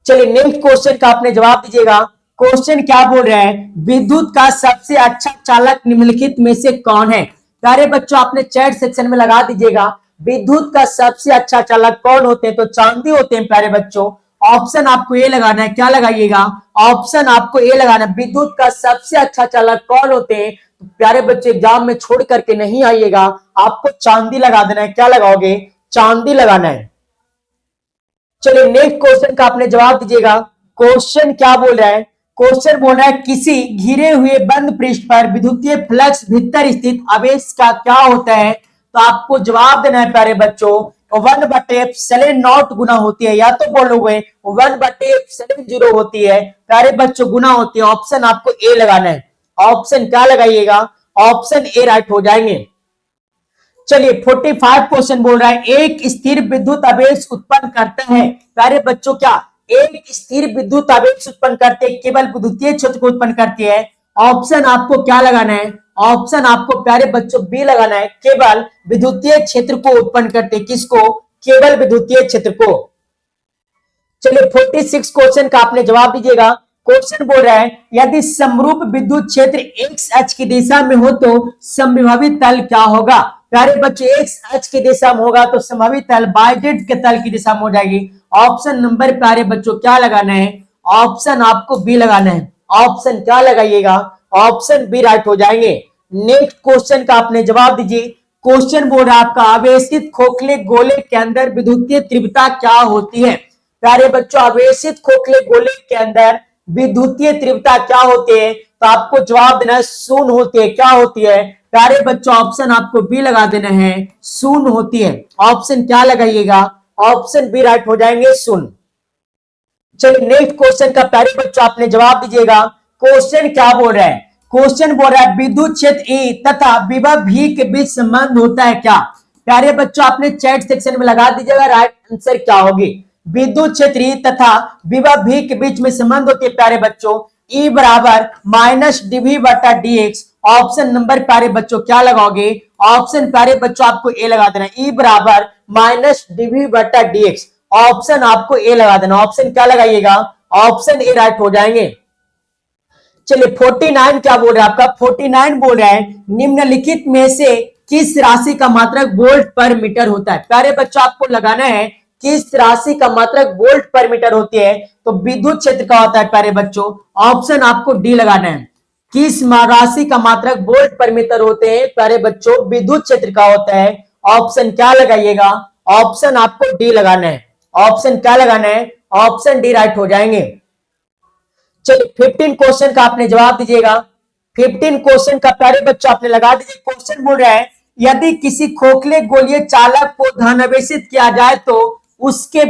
चलिए नेक्स्ट क्वेश्चन का आपने जवाब दीजिएगा। क्वेश्चन क्या बोल रहा है विद्युत का सबसे अच्छा चालक निम्नलिखित में से कौन है। प्यारे बच्चों आपने चैट सेक्शन में लगा दीजिएगा विद्युत का सबसे अच्छा चालक कौन होते हैं, तो चांदी होते हैं प्यारे बच्चों। ऑप्शन आपको ए लगाना है। क्या लगाइएगा, ऑप्शन आपको ए लगाना है। विद्युत का सबसे अच्छा चालक कौन होते हैं, प्यारे बच्चे एग्जाम में छोड़ करके नहीं आइएगा, आपको चांदी लगा देना है। क्या लगाओगे, चांदी लगाना है। चलिए नेक्स्ट क्वेश्चन का आपने जवाब दीजिएगा। क्वेश्चन क्या बोल रहा है, क्वेश्चन बोल रहा है किसी घिरे हुए बंद पृष्ठ पर विद्युतीय फ्लक्स भीतर स्थित आवेश का क्या होता है। तो आपको जवाब देना है प्यारे बच्चों 1/ε0 गुना होती है, या तो बोलोगे 1/ε0 होती है प्यारे बच्चों, गुना होती है। ऑप्शन आपको ए लगाना है। ऑप्शन क्या लगाइएगा, ऑप्शन ए राइट हो जाएंगे। चलिए 45 क्वेश्चन बोल रहा है एक स्थिर विद्युत आवेश उत्पन्न करता है प्यारे बच्चों क्या, एक स्थिर विद्युत आवेश उत्पन्न करते केवल विद्युतीय क्षेत्र को उत्पन्न करती है। ऑप्शन आपको क्या लगाना है, ऑप्शन आपको प्यारे बच्चों बी लगाना है, केवल विद्युतीय क्षेत्र को उत्पन्न करते, किसको, केवल विद्युतीय क्षेत्र को। चलिए 46 क्वेश्चन का आपने जवाब दीजिएगा। क्वेश्चन बोल रहा है यदि समरूप विद्युत क्षेत्र एक्स अक्ष की दिशा में हो तो समविभवी तल क्या होगा। प्यारे बच्चों एक्स अक्ष की दिशा में होगा तो समविभवी तल बाय जेड के तल की दिशा में हो जाएगी। ऑप्शन नंबर प्यारे बच्चों क्या लगाना है, ऑप्शन आपको बी लगाना है। ऑप्शन क्या लगाइएगा, ऑप्शन बी राइट हो जाएंगे। नेक्स्ट क्वेश्चन का आपने जवाब दीजिए। क्वेश्चन बोल रहा है आपका आवेशित खोखले गोले के अंदर विद्युतीय तीव्रता क्या होती है। प्यारे बच्चों आवेशित खोखले गोले के अंदर विद्युतीय तीव्रता क्या होती है, तो आपको जवाब देना है शून्य होती है। क्या होती है प्यारे बच्चों, ऑप्शन आपको बी लगा देना है, शून्य होती है। ऑप्शन क्या लगाइएगा, ऑप्शन बी राइट हो जाएंगे, शून्य। चलिए नेक्स्ट क्वेश्चन का प्यारे बच्चों आपने जवाब दीजिएगा। क्वेश्चन क्या बोल रहा है, क्वेश्चन बोल रहा है विद्युत क्षेत्र ई तथा विभव भी के बीच संबंध होता है क्या। प्यारे बच्चों आपने चैट सेक्शन में लगा दीजिएगा राइट आंसर क्या होगी। विद्युत क्षेत्र ई तथा विभव भी के बीच में संबंध होती है प्यारे बच्चों, ई बराबर माइनस डीवी बटा डीएक्स। ऑप्शन नंबर प्यारे बच्चों क्या लगाओगे, ऑप्शन प्यारे बच्चों आपको ए लगा देना, ई बराबर माइनस डीवी बटा डीएक्स। ऑप्शन आपको ए लगा देना। ऑप्शन क्या लगाइएगा, ऑप्शन ए राइट हो जाएंगे। चलिए 49 क्या बोल रहा है आपका, 49 बोल रहा है निम्नलिखित में से किस राशि का मात्रक वोल्ट पर मीटर होता है। प्यारे बच्चों आपको लगाना है किस राशि का मात्रक वोल्ट पर मीटर होती है, तो विद्युत क्षेत्र का होता है प्यारे बच्चों। ऑप्शन आपको डी लगाना है। किस राशि का मात्रक वोल्ट पर मीटर होते हैं प्यारे बच्चों, विद्युत क्षेत्र का होता है। ऑप्शन क्या लगाइएगा, ऑप्शन आपको डी लगाना है। ऑप्शन क्या लगाना है, ऑप्शन डी राइट हो जाएंगे। चलिए 15 क्वेश्चन का आपने जवाब दीजिएगा। 15 क्वेश्चन का प्यारे बच्चों आपने लगा दीजिए। क्वेश्चन बोल रहा है यदि किसी खोखले गोलीय चालक को धनावेशित किया जाए तो उसके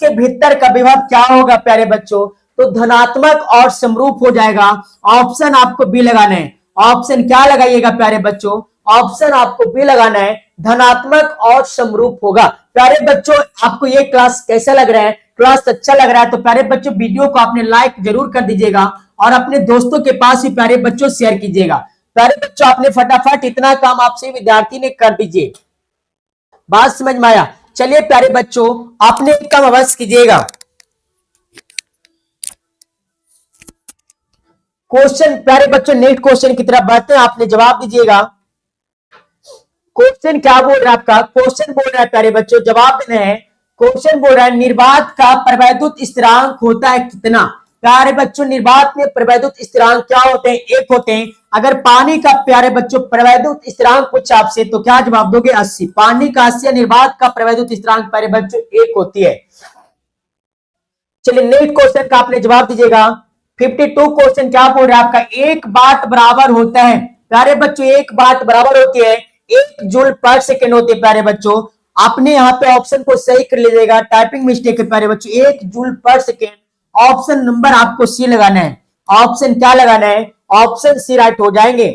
भीतर का विभव क्या होगा प्यारे बच्चों, तो धनात्मक और समरूप हो जाएगा। ऑप्शन आपको बी लगाना है। ऑप्शन क्या लगाइएगा प्यारे बच्चों, ऑप्शन आपको बी लगाना है, धनात्मक और समरूप होगा। प्यारे बच्चों आपको ये क्लास कैसा लग रहा है, क्लास अच्छा लग रहा है तो प्यारे बच्चों वीडियो को आपने लाइक जरूर कर दीजिएगा और अपने दोस्तों के पास भी प्यारे बच्चों शेयर कीजिएगा। प्यारे बच्चों आपने फटाफट इतना काम आपसे विद्यार्थी ने कर दीजिए। बात समझ में आया। चलिए प्यारे बच्चों आपने काम अवश्य कीजिएगा। क्वेश्चन प्यारे बच्चों नेक्स्ट क्वेश्चन की तरफ बढ़ते हैं, आपने जवाब दीजिएगा। क्वेश्चन क्या बोल रहा है आपका, क्वेश्चन बोल रहा है प्यारे बच्चों जवाब देना है। क्वेश्चन बोल रहा है निर्वात का प्रवैद्युत स्थिरांक होता है कितना। प्यारे बच्चों निर्वात में प्रवैद्युत स्थिरांक क्या होते हैं, एक होते हैं। अगर पानी का प्यारे बच्चों प्रवैद्युत स्थिरांक पूछा आपसे तो क्या जवाब दोगे 80। पानी का 80, निर्वात का प्रवैद्युत स्थिरांक प्यारे बच्चों एक होती है। चलिए नेक्स्ट क्वेश्चन का आपने जवाब दीजिएगा। 52 क्वेश्चन क्या बोल रहा है आपका, एक वाट बराबर होता है। प्यारे बच्चों एक वाट बराबर होती है 1 जूल पर सेकेंड होती है। प्यारे बच्चों आपने यहाँ पे ऑप्शन को सही कर लीजिएगा, टाइपिंग मिस्टेक है प्यारे बच्चों, 1 जूल पर सेकेंड। ऑप्शन नंबर आपको सी लगाना है। ऑप्शन क्या लगाना है, ऑप्शन सी राइट हो जाएंगे।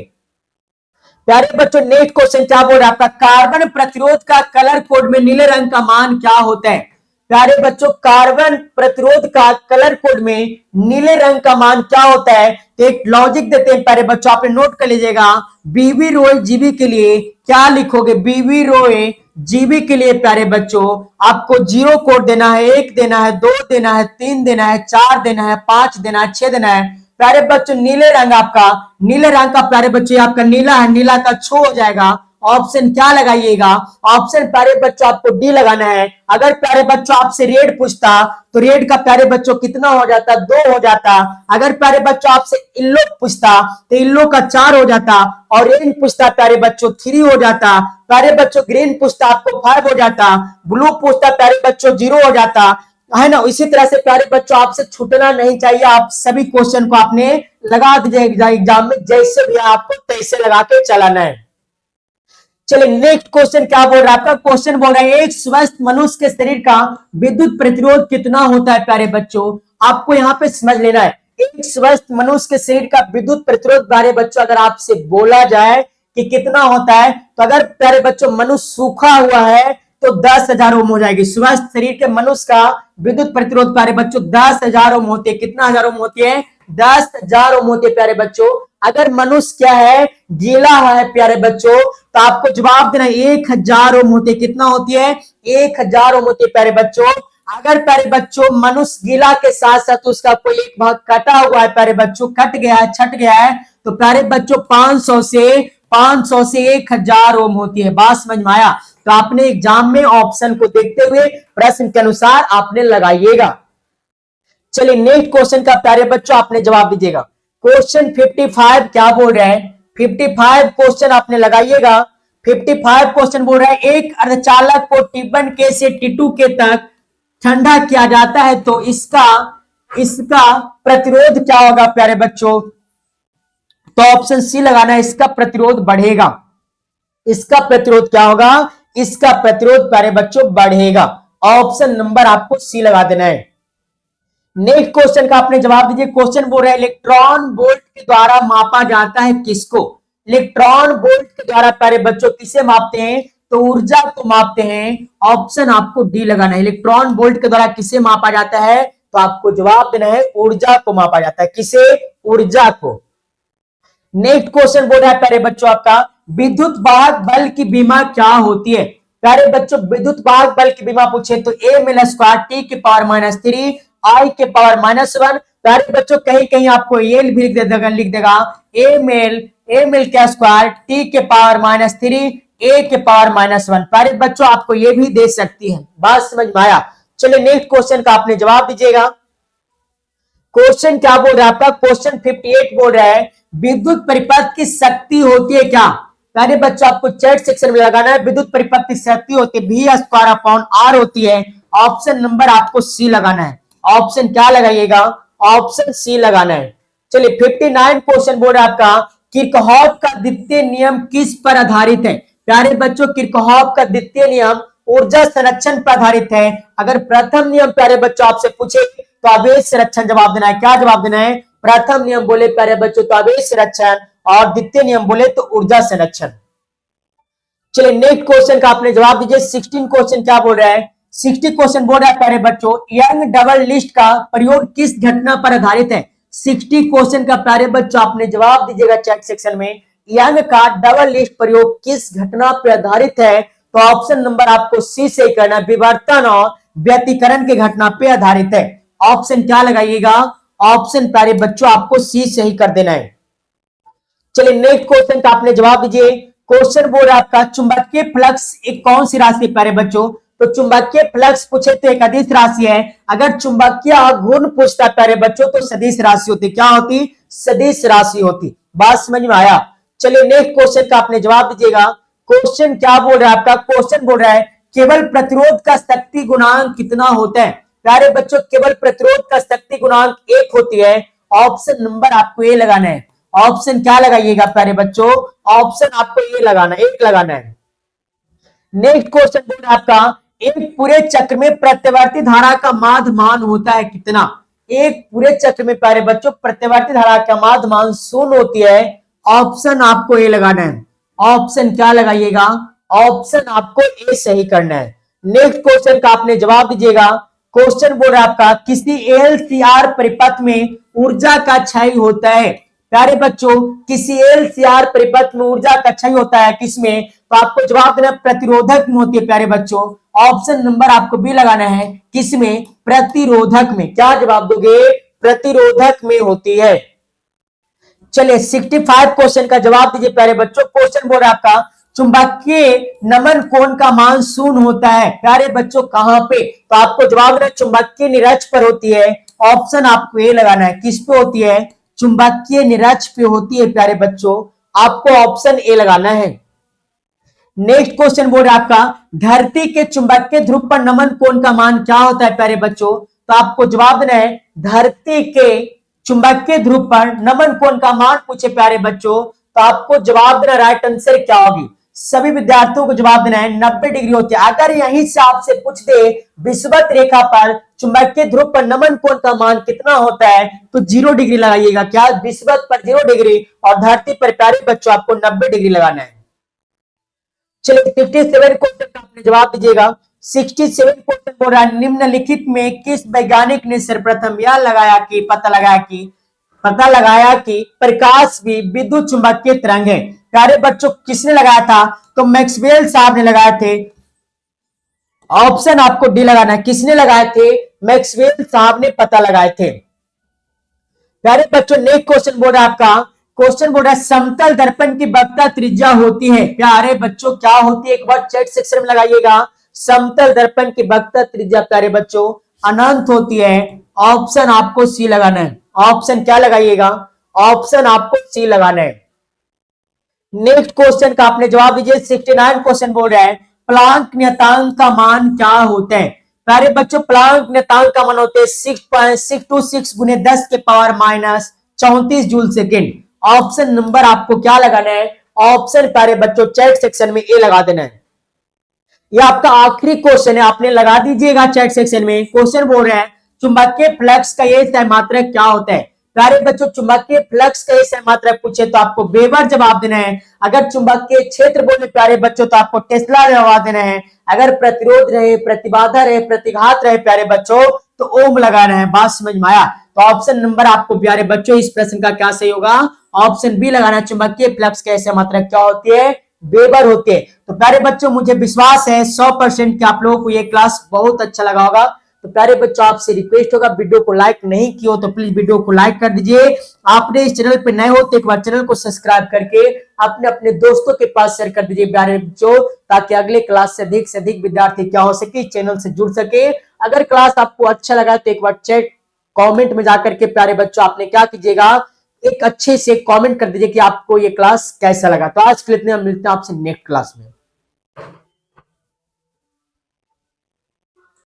प्यारे बच्चों नेक्स्ट क्वेश्चन क्या बोल रहा है आपका, कार्बन प्रतिरोध का कलर कोड में नीले रंग का मान क्या होता है। प्यारे बच्चों कार्बन प्रतिरोध का कलर कोड में नीले रंग का मान क्या होता है, तो एक लॉजिक देते हैं प्यारे बच्चों, आपने नोट कर लीजिएगा। बीवी रोए जीबी के लिए क्या लिखोगे, बीवी रोए जीबी के लिए प्यारे बच्चों आपको 0 कोड देना है, 1 देना है, 2 देना है, 3 देना है, 4 देना है, 5 देना है, 6 देना है। प्यारे बच्चों नीले रंग आपका, नीले रंग का प्यारे बच्चों आपका नीला है, नीला का 6 हो जाएगा। ऑप्शन क्या लगाइएगा, ऑप्शन प्यारे बच्चों आपको डी लगाना है। अगर प्यारे बच्चों आपसे रेड पूछता तो रेड का प्यारे बच्चों कितना हो जाता, 2 हो जाता। अगर प्यारे बच्चों आपसे इल्लो पूछता तो इल्लो का 4 हो जाता। ऑरेंज पूछता प्यारे बच्चों 3 हो जाता। प्यारे बच्चों ग्रीन पूछता आपको 5 हो जाता। ब्लू पूछता प्यारे बच्चों 0 हो जाता, है ना। इसी तरह से प्यारे बच्चों आपसे छूटना नहीं चाहिए, आप सभी क्वेश्चन को आपने लगा दीजिएगा एग्जाम में, जैसे भी आपको तैसे लगा के चलाना है। चलिए नेक्स्ट क्वेश्चन क्या बोल रहा है आपका, क्वेश्चन बोल रहा है एक स्वस्थ मनुष्य के शरीर का विद्युत प्रतिरोध कितना होता है। प्यारे बच्चों आपको यहाँ पे समझ लेना है, एक स्वस्थ मनुष्य के शरीर का विद्युत प्रतिरोध प्यारे बच्चों अगर आपसे बोला जाए कि कितना होता है, तो अगर प्यारे बच्चों मनुष्य सूखा हुआ है तो 10,000 ओम हो जाएगी। स्वस्थ शरीर के मनुष्य का विद्युत प्रतिरोध प्यारे बच्चों 10,000 ओम होती है। कितना हजार ओम होती है? 10,000 ओम होती है प्यारे बच्चों। अगर मनुष्य क्या है? गीला है प्यारे बच्चों, तो आपको जवाब देना 1,000 ओम होती है। कितना होती है? 1,000 ओम होती है प्यारे बच्चों। अगर प्यारे बच्चों मनुष्य गीला के साथ साथ उसका कोई एक भाग कटा हुआ है प्यारे बच्चों, कट गया है, छट गया है, तो प्यारे बच्चों 500 से 1,000 ओम होती है। बात समझ में आया? तो आपने एग्जाम में ऑप्शन को देखते हुए प्रश्न के अनुसार आपने लगाइएगा। चलिए नेक्स्ट क्वेश्चन का प्यारे बच्चों आपने जवाब दीजिएगा। क्वेश्चन 55 क्या बोल रहा है? 55 क्वेश्चन आपने लगाइएगा। 55 क्वेश्चन बोल रहा है एक अर्धचालक को T1 के से T2 के तक ठंडा किया जाता है तो इसका इसका प्रतिरोध क्या होगा प्यारे बच्चों? तो ऑप्शन सी लगाना है, इसका प्रतिरोध बढ़ेगा। इसका प्रतिरोध क्या होगा? इसका प्रतिरोध प्यारे बच्चों बढ़ेगा। ऑप्शन नंबर आपको सी लगा देना है। नेक्स्ट क्वेश्चन का आपने जवाब दीजिए। क्वेश्चन बोल रहा है इलेक्ट्रॉन वोल्ट के द्वारा मापा जाता है किसको? इलेक्ट्रॉन वोल्ट के द्वारा प्यारे बच्चों किसे मापते हैं? तो ऊर्जा को मापते हैं। ऑप्शन आपको डी लगाना है। इलेक्ट्रॉन वोल्ट के द्वारा किसे मापा जाता है? तो आपको जवाब देना है ऊर्जा को मापा जाता है। किसे? ऊर्जा को। नेक्स्ट क्वेश्चन बोल रहा है प्यारे बच्चों आपका विद्युत वाहक बल की बीमा क्या होती है? प्यारे बच्चों विद्युत वाहक बल की बीमा पूछे तो ml² T के पावर -3 I के पावर -1। प्यारे बच्चों कहीं कहीं आपको एल भी लिख देगा ml का स्क्वायर T के पावर -3 A के पावर -1। प्यारे बच्चों आपको ये भी दे सकती है। बात समझ में आया? चलिए नेक्स्ट क्वेश्चन का आपने जवाब दीजिएगा। क्वेश्चन क्या बोल रहा है आपका? क्वेश्चन 58 बोल रहा है विद्युत परिपथ की शक्ति होती है क्या? प्यारे बच्चों आपको चैट सेक्शन में लगाना है। विद्युत परिपथ की शक्ति होती है V² होती है। ऑप्शन नंबर आपको सी लगाना है। ऑप्शन क्या लगाइएगा? ऑप्शन सी लगाना है। चलिए 59 क्वेश्चन बोल रहा है आपका किरचॉफ का द्वितीय नियम किस पर आधारित है? प्यारे बच्चों किरचॉफ का द्वितीय नियम ऊर्जा संरक्षण पर आधारित है। अगर प्रथम नियम प्यारे बच्चों आपसे पूछे तो आवेश संरक्षण जवाब देना है। क्या जवाब देना है? प्रथम नियम बोले प्यारे बच्चों तो आवेश संरक्षण, और द्वितीय नियम बोले तो ऊर्जा संरक्षण। चलिए नेक्स्ट क्वेश्चन का आपने जवाब दीजिए। 16 क्वेश्चन क्या बोल रहा है? 60 क्वेश्चन बोल रहा है प्यारे बच्चों यंग डबल लिस्ट का प्रयोग किस घटना पर आधारित है? 60 क्वेश्चन का प्यारे बच्चों आपने जवाब दीजिएगा चैट सेक्शन में। यंग का डबल लिस्ट प्रयोग किस घटना पर आधारित है? तो ऑप्शन नंबर आपको सी से करना, विवर्तन और व्यतिकरण की घटना पे आधारित है। ऑप्शन क्या लगाइएगा? ऑप्शन प्यारे बच्चों आपको सी से ही कर देना है। चलिए नेक्स्ट क्वेश्चन का आपने जवाब दीजिए। क्वेश्चन बोल रहा है आपका चुंबकीय फ्लक्स एक कौन सी राशि प्यारे बच्चों? तो चुंबकीय फ्लक्स पूछे तो एक अदिश राशि है। अगर चुंबकीय घूर्ण पूछता प्यारे बच्चों तो सदिश राशि होती। क्या होती? सदिश राशि होती। बात समझ में आया? चलिए नेक्स्ट क्वेश्चन का आपने जवाब दीजिएगा। क्वेश्चन क्या बोल रहा है आपका? क्वेश्चन बोल रहा है केवल प्रतिरोध का शक्ति गुणांक कितना होता है? प्यारे बच्चों केवल प्रतिरोध का शक्ति गुणांक 1 होती है। ऑप्शन नंबर आपको ये लगाना है। ऑप्शन क्या लगाइएगा प्यारे बच्चों? ऑप्शन आपको ये लगाना, 1 लगाना है। नेक्स्ट क्वेश्चन बोल रहा है आपका एक पूरे चक्र में प्रत्यवर्ती धारा का माध्य मान होता है कितना? एक पूरे चक्र में प्यारे बच्चों प्रत्यवर्ती धारा का माध्य मान 0 होती है। ऑप्शन आपको ये लगाना है। ऑप्शन क्या लगाइएगा? ऑप्शन आपको ए सही करना है। नेक्स्ट क्वेश्चन का आपने जवाब दीजिएगा। क्वेश्चन बोल रहा है आपका किसी एलसीआर परिपथ में ऊर्जा का क्षय होता है। प्यारे बच्चों किसी एलसीआर परिपथ में ऊर्जा का क्षय होता है किसमें? तो आपको जवाब देना प्रतिरोधक में होती है प्यारे बच्चों। ऑप्शन नंबर आपको बी लगाना है। किसमें? प्रतिरोधक में। क्या जवाब दोगे? प्रतिरोधक में होती है। चलिए 65 क्वेश्चन का जवाब दीजिए प्यारे बच्चों। क्वेश्चन बोल रहा है आपका चुंबकीय नमन कोण का मान 0 होता है। प्यारे बच्चों कहां पे? तो आपको जवाब देना चुंबकीय निरक्ष पर होती है। ऑप्शन आपको ये लगाना है। किस पे होती है? चुंबकीय निरक्ष पे होती है प्यारे बच्चों। आपको ऑप्शन ए लगाना है। नेक्स्ट क्वेश्चन बोल रहा है आपका धरती के चुंबकीय ध्रुव पर नमन कोण का मान क्या होता है प्यारे बच्चों? तो आपको जवाब देना है धरती के चुंबकीय ध्रुव पर नमन कोण का मान पूछे प्यारे बच्चों तो आपको जवाब देना राइट आंसर क्या होगी? सभी विद्यार्थियों को जवाब देना है 90 डिग्री होती है। अगर यहीं से आपसे पूछ दे विषुवत रेखा पर चुंबकीय ध्रुव पर नमन कोण का मान कितना होता है तो 0 डिग्री लगाइएगा। क्या? विषुवत पर 0 डिग्री और धरती पर प्यारे बच्चों आपको 90 डिग्री लगाना है। चलिए 67 क्वेश्चन का आपने जवाब दीजिएगा। 67 क्वेश्चन बोल रहा है निम्नलिखित में किस वैज्ञानिक ने सर्वप्रथम यह पता लगाया कि प्रकाश भी विद्युत चुंबकीय तरंग है। प्यारे बच्चों किसने लगाया था? तो मैक्सवेल साहब ने लगाए थे। ऑप्शन आपको डी लगाना है। किसने लगाए थे? मैक्सवेल साहब ने पता लगाए थे। प्यारे बच्चों नेक्स्ट क्वेश्चन बोल रहा है आपका, क्वेश्चन बोल रहा है समतल दर्पण की वक्रता त्रिज्या होती है। प्यारे बच्चों क्या होती है? एक बार चैट सेक्शन में लगाइएगा। समतल दर्पण की वक्रता त्रिज्या प्यारे बच्चों अनंत होती है। ऑप्शन आपको सी लगाना है। ऑप्शन क्या लगाइएगा? ऑप्शन आपको सी लगाना है। नेक्स्ट क्वेश्चन का आपने जवाब दीजिए। 69 क्वेश्चन बोल रहा है प्लांक नियतांक का मान क्या होता है? प्यारे बच्चों प्लांक नियतांक का मान होते हैं 6.626 गुने 10 के power minus 34 joule second. Option number आपको क्या लगाना है? ऑप्शन प्यारे बच्चों चैट सेक्शन में ए लगा देना है। यह आपका आखिरी क्वेश्चन है, आपने लगा दीजिएगा चैट सेक्शन में। क्वेश्चन बोल रहे हैं चुंबकीय फ्लक्स का ये सैमात्रक क्या होता है? प्यारे बच्चों चुंबकीय फ्लक्स का ये सैमात्रक पूछे तो आपको वेबर जवाब देना है। अगर चुंबकीय क्षेत्र बोले प्यारे बच्चों तो आपको टेस्ला जवाब देना है। अगर प्रतिरोध रहे, प्रतिबाधा रहे, प्रतिघात रहे प्यारे बच्चों तो ओम लगाना है। बात समझ में आया? तो ऑप्शन नंबर आपको प्यारे बच्चों इस प्रश्न का क्या सही होगा? ऑप्शन बी लगाना है। चुंबकीय फ्लक्स का सैमात्रक क्या होती है? वेबर होते हैं। तो प्यारे बच्चों मुझे विश्वास है 100% कि आप लोगों को ये क्लास बहुत अच्छा लगा होगा। तो प्यारे बच्चों आपसे रिक्वेस्ट होगा वीडियो को लाइक नहीं किया हो तो प्लीज वीडियो को लाइक कर दीजिए। आपने इस चैनल पे नए हो तो एक बार चैनल को सब्सक्राइब करके अपने अपने दोस्तों के पास शेयर कर दीजिए प्यारे बच्चों, ताकि अगले क्लास से अधिक विद्यार्थी क्या हो सके चैनल से जुड़ सके। अगर क्लास आपको अच्छा लगा तो एक बार चैट कमेंट में जाकर के प्यारे बच्चों आपने क्या कीजिएगा, एक अच्छे से कमेंट कर दीजिए कि आपको ये क्लास कैसा लगा। तो आज के लिए इतने, मिलते हैं आपसे नेक्स्ट क्लास में।